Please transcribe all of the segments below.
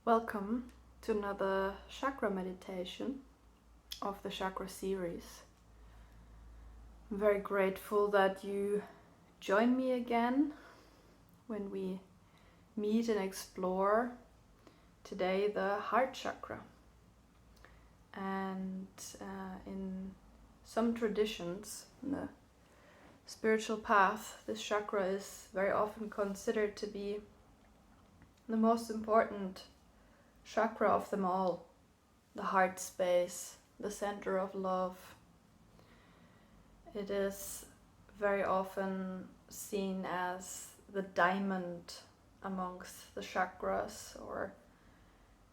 Welcome to another chakra meditation of the Chakra series. I'm very grateful that you join me again when we meet and explore today the heart chakra. And in some traditions, in the spiritual path, this chakra is very often considered to be the most important chakra of them all, the heart space, the center of love. It is very often seen as the diamond amongst the chakras, or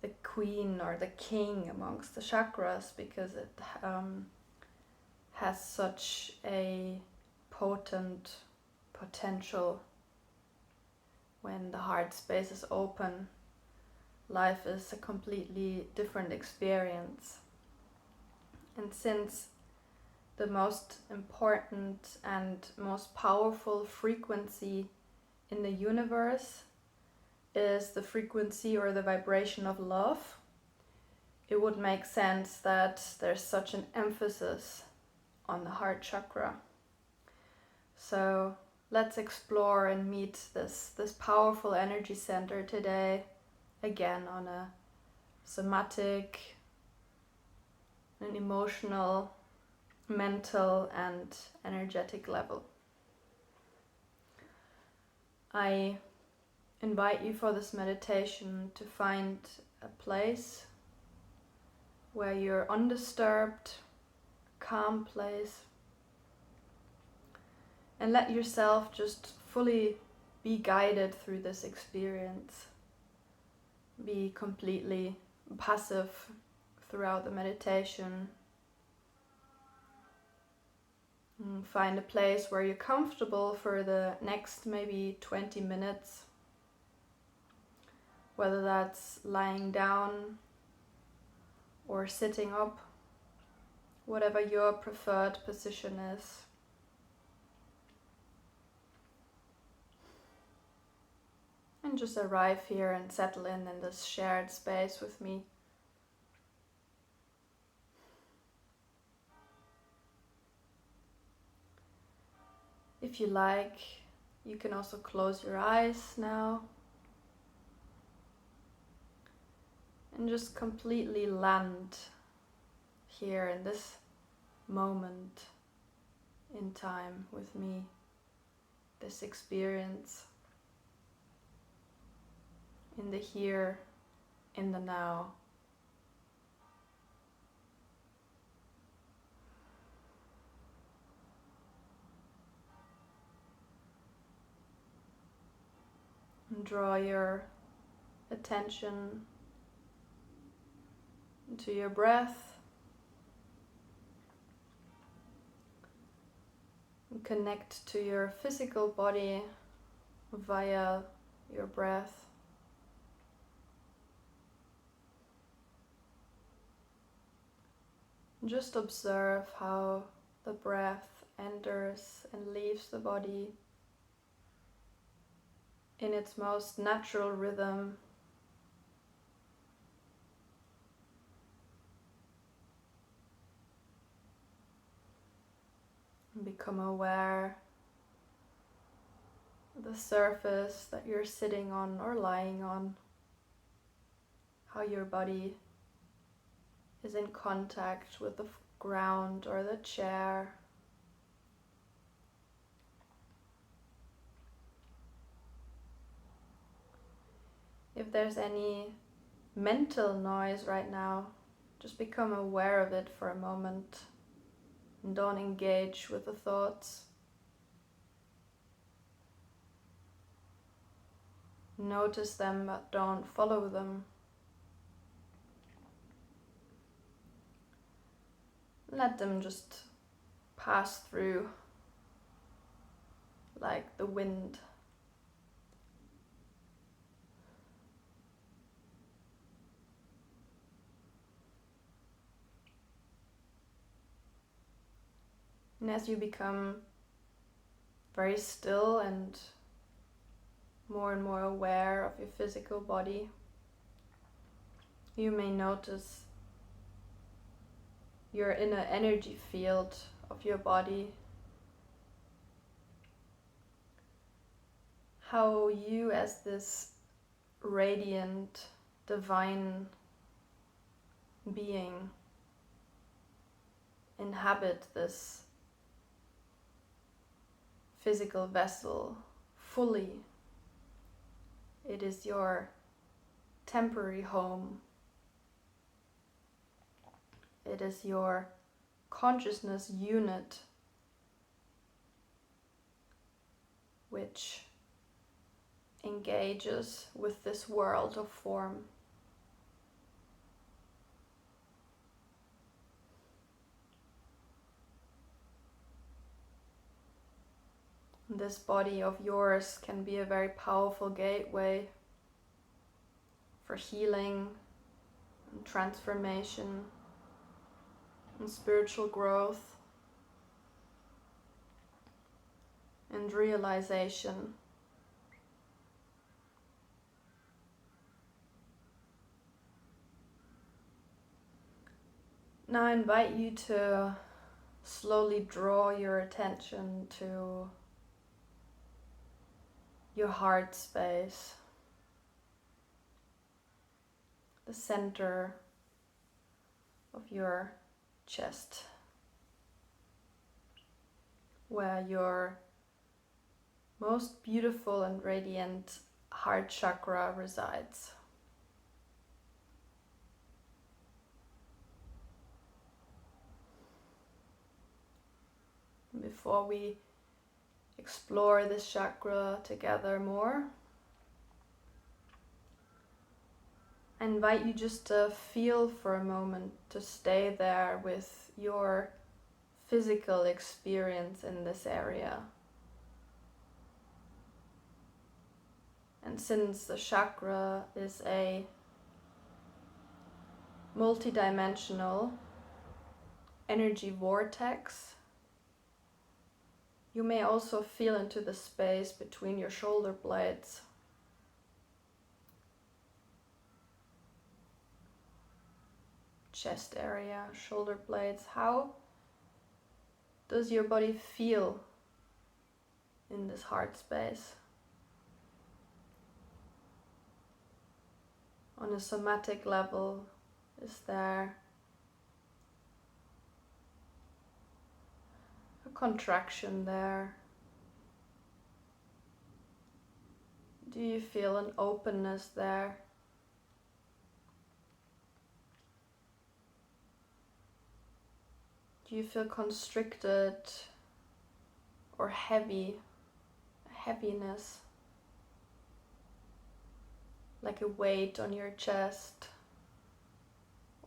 the queen or the king amongst the chakras, because it has such a potent potential. When the heart space is open, life is a completely different experience. And since the most important and most powerful frequency in the universe is the frequency or the vibration of love, it would make sense that there's such an emphasis on the heart chakra. So let's explore and meet this powerful energy center today, again on a somatic, an emotional, mental and energetic level. I invite you for this meditation to find a place where you're undisturbed, a calm place, and let yourself just fully be guided through this experience. Be completely passive throughout the meditation. Find a place where you're comfortable for the next maybe 20 minutes, whether that's lying down or sitting up, whatever your preferred position is. And just arrive here and settle in this shared space with me. If you like, you can also close your eyes now and just completely land here in this moment in time with me, this experience, in the here, in the now. And draw your attention to your breath. And connect to your physical body via your breath. Just observe how the breath enters and leaves the body in its most natural rhythm. And become aware of the surface that you're sitting on or lying on, how your body is in contact with the ground or the chair. If there's any mental noise right now, just become aware of it for a moment and don't engage with the thoughts. Notice them but don't follow them. Let them just pass through like the wind. And as you become very still and more aware of your physical body, You may notice your inner energy field of your body, how you as this radiant, divine being inhabit this physical vessel fully. It is your temporary home. It is your consciousness unit which engages with this world of form. This body of yours can be a very powerful gateway for healing and transformation and spiritual growth and realization. Now I invite you to slowly draw your attention to your heart space, the center of your chest, where your most beautiful and radiant heart chakra resides. Before we explore this chakra together more, I invite you just to feel for a moment, to stay there with your physical experience in this area. And since the chakra is a multidimensional energy vortex, you may also feel into the space between your shoulder blades. Chest area, shoulder blades. How does your body feel in this heart space? On a somatic level, is there a contraction there? Do you feel an openness there? Do you feel constricted or heavy, heaviness, like a weight on your chest?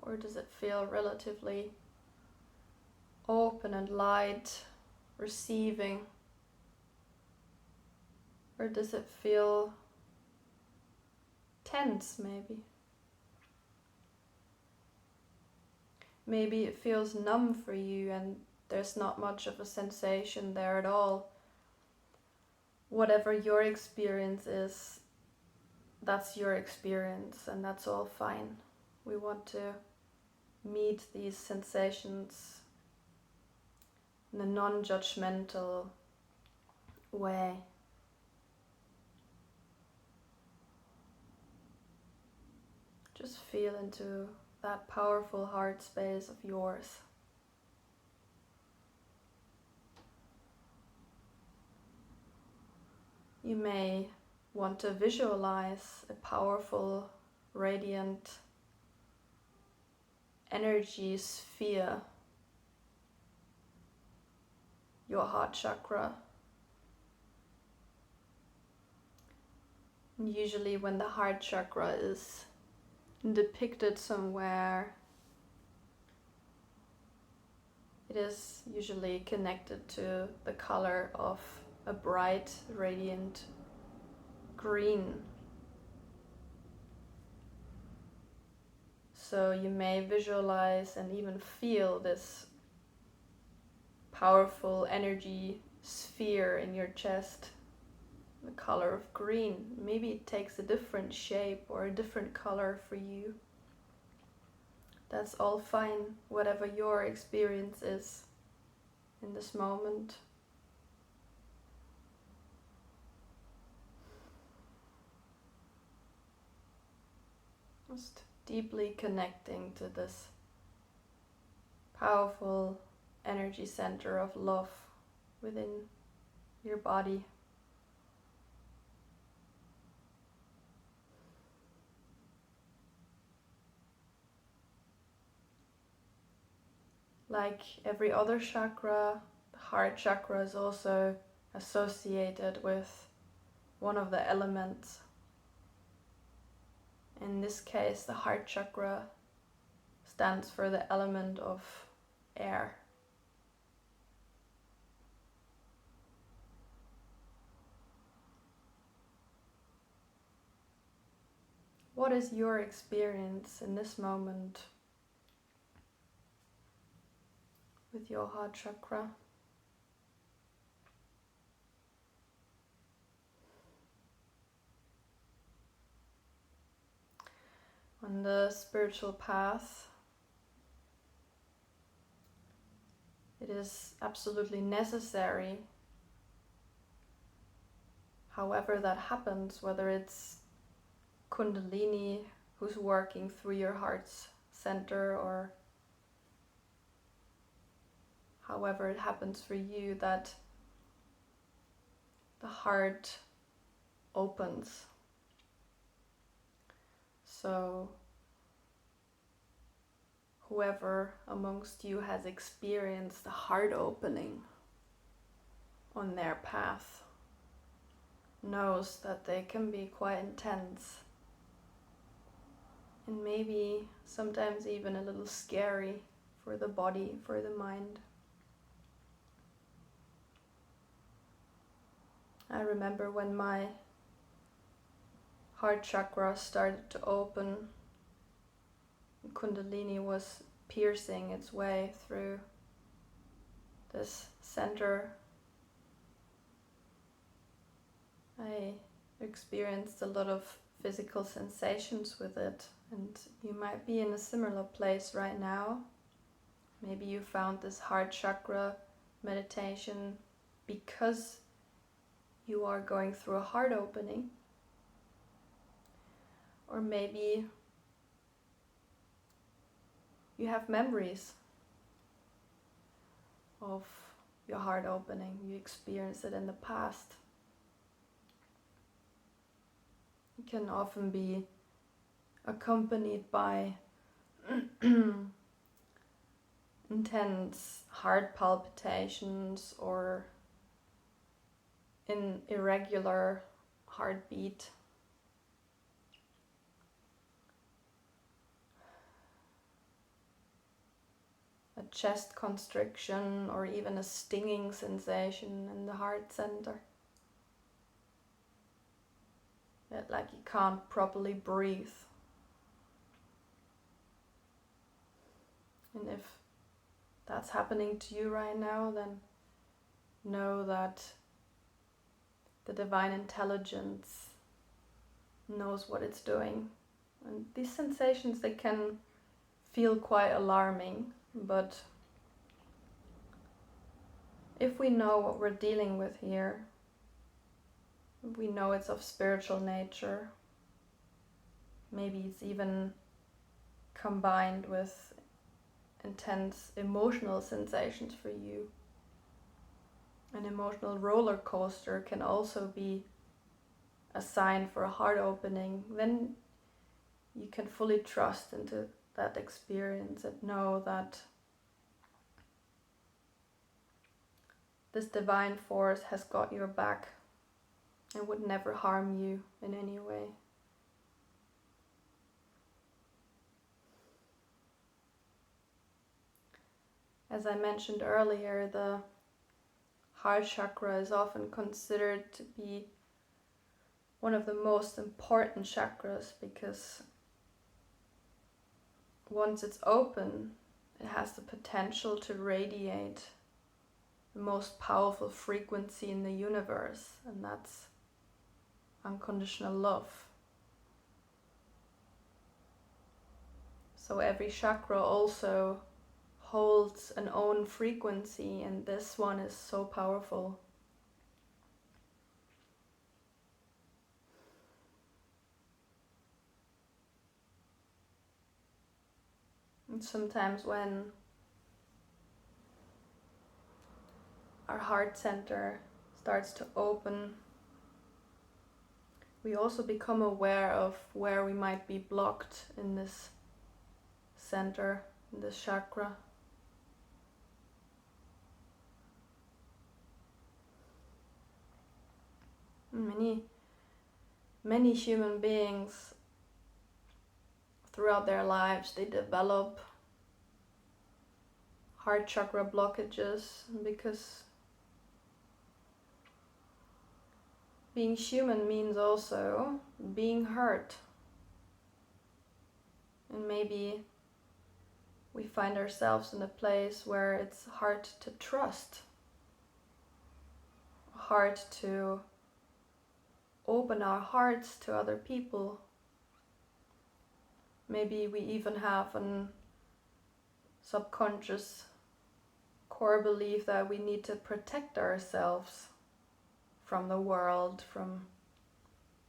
Or does it feel relatively open and light, receiving? Or does it feel tense maybe? Maybe it feels numb for you and there's not much of a sensation there at all. Whatever your experience is, that's your experience and that's all fine. We want to meet these sensations in a non-judgmental way. Just feel into that powerful heart space of yours. You may want to visualize a powerful, radiant energy sphere, your heart chakra. And usually when the heart chakra is depicted somewhere, it is usually connected to the color of a bright, radiant green. So you may visualize and even feel this powerful energy sphere in your chest, the color of green. Maybe it takes a different shape or a different color for you. that's all fine, whatever your experience is in this moment. Just deeply connecting to this powerful energy center of love within your body. Like every other chakra, the heart chakra is also associated with one of the elements. In this case, the heart chakra stands for the element of air. What is your experience in this moment with your heart chakra? On the spiritual path, it is absolutely necessary, however that happens, whether it's Kundalini who's working through your heart's center, or however it happens for you, that the heart opens. So whoever amongst you has experienced the heart opening on their path knows that they can be quite intense and maybe sometimes even a little scary for the body, for the mind. I remember when my heart chakra started to open, Kundalini was piercing its way through this center. I experienced a lot of physical sensations with it, and you might be in a similar place right now. Maybe you found this heart chakra meditation because you are going through a heart opening, or maybe you have memories of your heart opening. You experienced it in the past. It can often be accompanied by intense heart palpitations or an irregular heartbeat. A chest constriction or even a stinging sensation in the heart center. That like you can't properly breathe. And if that's happening to you right now, then know that the divine intelligence knows what it's doing. And these sensations, they can feel quite alarming, but if we know what we're dealing with here, we know it's of spiritual nature. Maybe it's even combined with intense emotional sensations for you. An emotional roller coaster can also be a sign for a heart opening. Then you can fully trust into that experience and know that this divine force has got your back and would never harm you in any way. As I mentioned earlier, the heart chakra is often considered to be one of the most important chakras because once it's open, it has the potential to radiate the most powerful frequency in the universe, and that's unconditional love. So every chakra also holds an own frequency, and this one is so powerful. And sometimes when our heart center starts to open, we also become aware of where we might be blocked in this center, in this chakra. Many human beings throughout their lives, they develop heart chakra blockages because being human means also being hurt. And maybe we find ourselves in a place where it's hard to trust, hard to open our hearts to other people. Maybe we even have a subconscious core belief that we need to protect ourselves from the world, from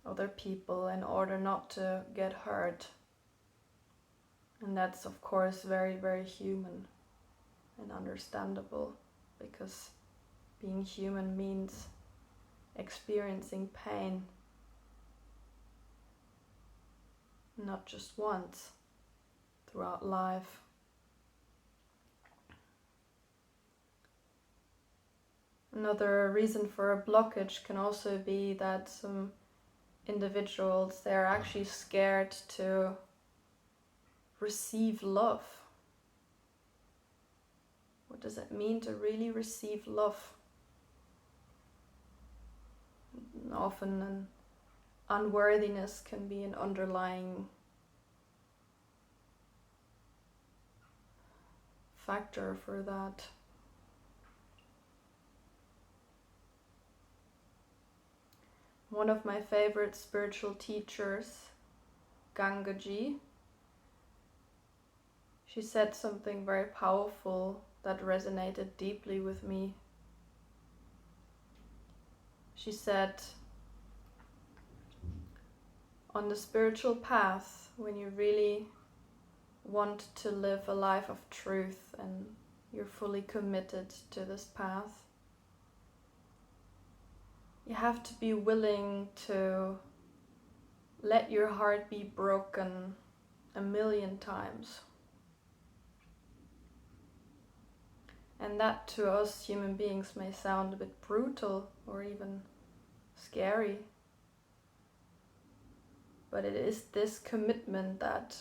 other people, in order not to get hurt. And that's of course very, very human and understandable, because being human means experiencing pain, not just once, throughout life. Another reason for a blockage can also be that some individuals, they're actually scared to receive love. What does it mean to really receive love? Often an unworthiness can be an underlying factor for that. One of my favorite spiritual teachers, Gangaji, she said something very powerful that resonated deeply with me. She said, on the spiritual path, when you really want to live a life of truth and you're fully committed to this path, you have to be willing to let your heart be broken 1,000,000 times. And that to us human beings may sound a bit brutal or even scary. But it is this commitment that,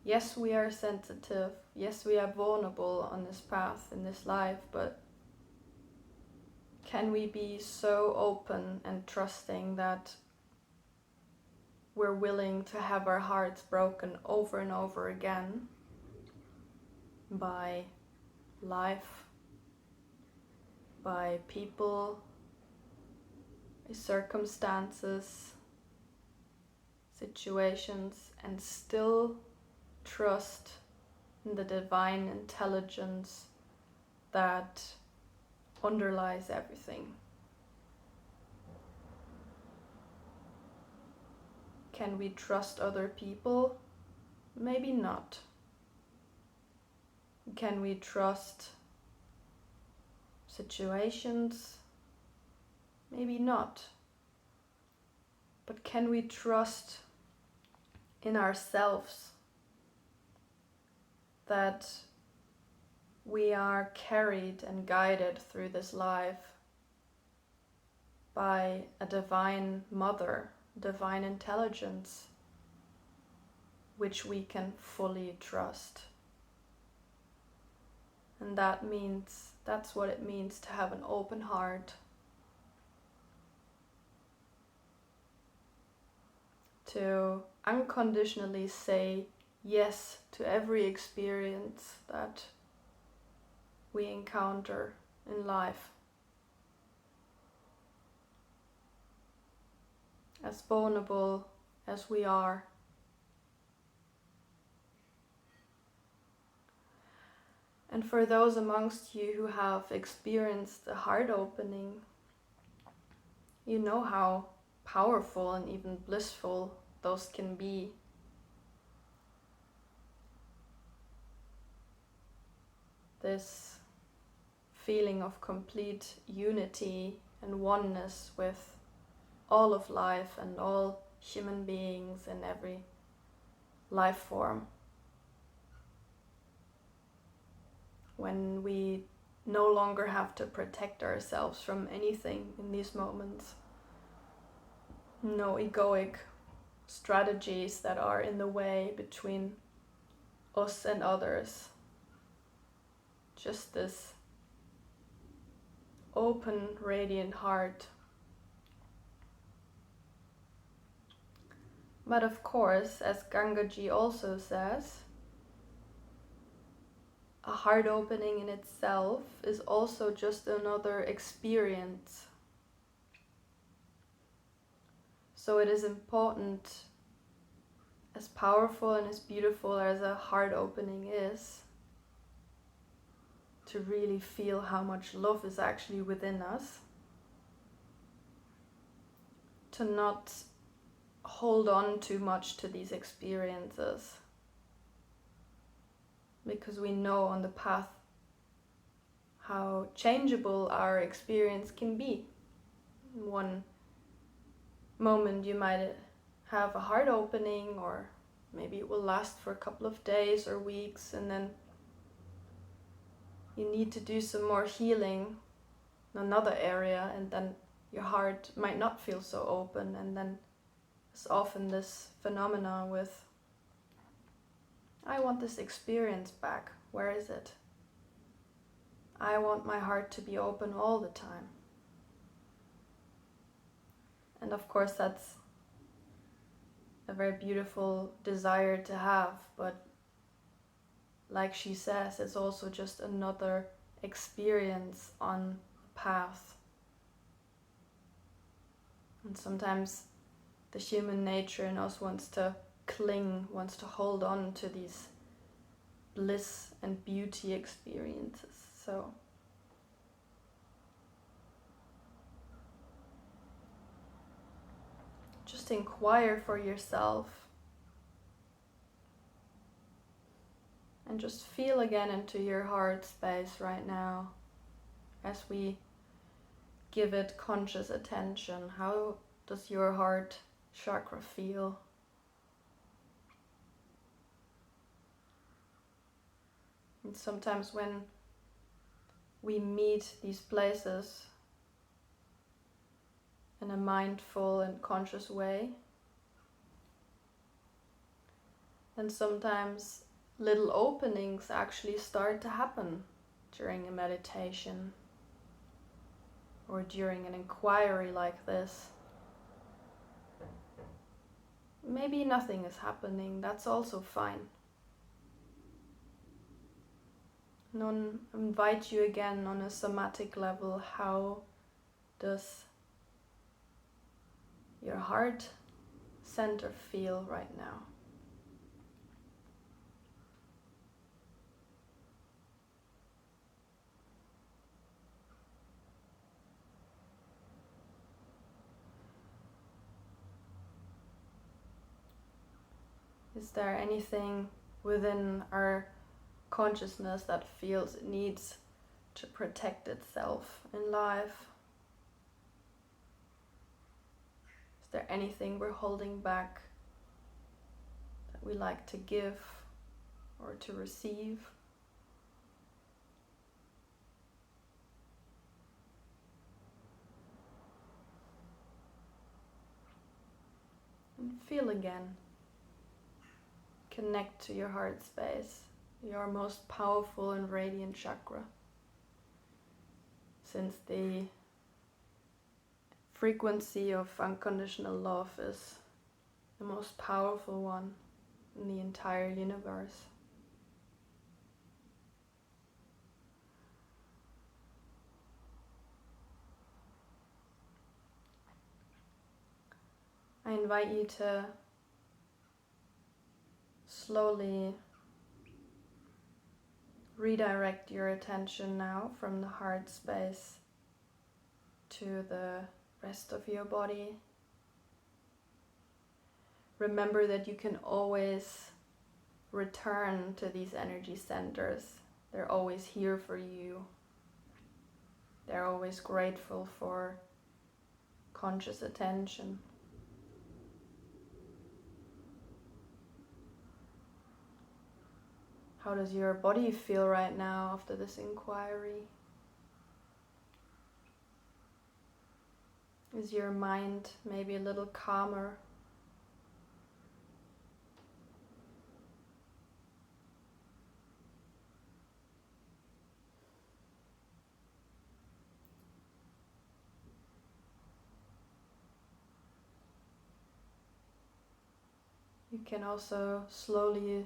yes, we are sensitive, yes, we are vulnerable on this path, in this life, but can we be so open and trusting that we're willing to have our hearts broken over and over again by life, by people, by circumstances, situations, and still trust in the divine intelligence that underlies everything? Can we trust other people? Maybe not. Can we trust situations? Maybe not. But can we trust in ourselves that we are carried and guided through this life by a divine mother, divine intelligence, which we can fully trust? And that's what it means to have an open heart, to unconditionally say yes to every experience that we encounter in life. As vulnerable as we are, And for those amongst you who have experienced a heart opening, you know how powerful and even blissful those can be. This feeling of complete unity and oneness with all of life and all human beings in every life form. When we no longer have to protect ourselves from anything in these moments. No egoic strategies that are in the way between us and others. Just this open, radiant heart. But of course, as Gangaji also says, a heart opening in itself is also just another experience. So it is important, as powerful and as beautiful as a heart opening is, to really feel how much love is actually within us. To not hold on too much to these experiences. Because we know on the path how changeable our experience can be. In one moment you might have a heart opening, or maybe it will last for a couple of days or weeks, and then you need to do some more healing in another area, and then your heart might not feel so open, and then there's often this phenomena with, I want this experience back. Where is it? I want my heart to be open all the time. And of course that's a very beautiful desire to have, but like she says, it's also just another experience on the path. And sometimes the human nature in us wants to cling, wants to hold on to these bliss and beauty experiences. So just inquire for yourself and just feel again into your heart space right now as we give it conscious attention. How does your heart chakra feel? And sometimes when we meet these places in a mindful and conscious way, then sometimes little openings actually start to happen during a meditation or during an inquiry like this. Maybe nothing is happening, that's also fine. And invite you again on a somatic level. How does your heart center feel right now? Is there anything within our consciousness that feels it needs to protect itself in life? Is there anything we're holding back that we like to give or to receive? And feel again. Connect to your heart space, your most powerful and radiant chakra. Since the frequency of unconditional love is the most powerful one in the entire universe. I invite you to slowly redirect your attention now from the heart space to the rest of your body. Remember that you can always return to these energy centers. They're always here for you. They're always grateful for conscious attention. How does your body feel right now after this inquiry? Is your mind maybe a little calmer? You can also slowly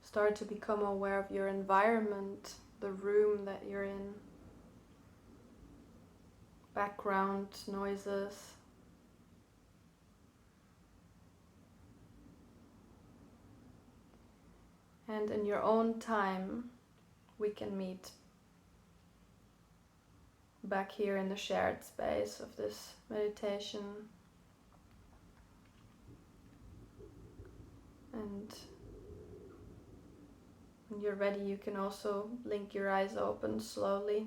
start to become aware of your environment, the room that you're in, background noises. And in your own time, we can meet back here in the shared space of this meditation. And when you're ready, you can also blink your eyes open slowly.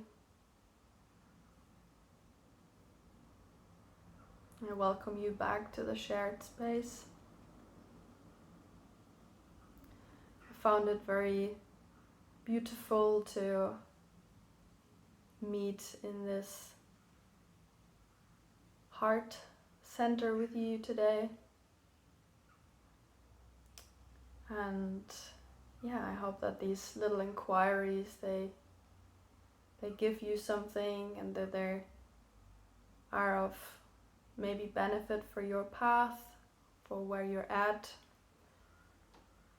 I welcome you back to the shared space. I found it very beautiful to meet in this heart center with you today. And yeah, I hope that these little inquiries, they give you something, and that they are of maybe benefit for your path, for where you're at.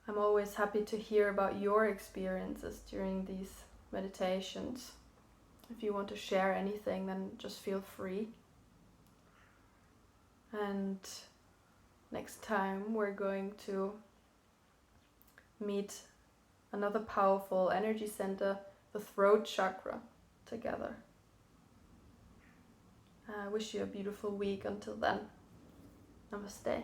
I'm always happy to hear about your experiences during these meditations. If you want to share anything, then just feel free. And next time we're going to meet another powerful energy center, the throat chakra, together. I wish you a beautiful week until then. Namaste.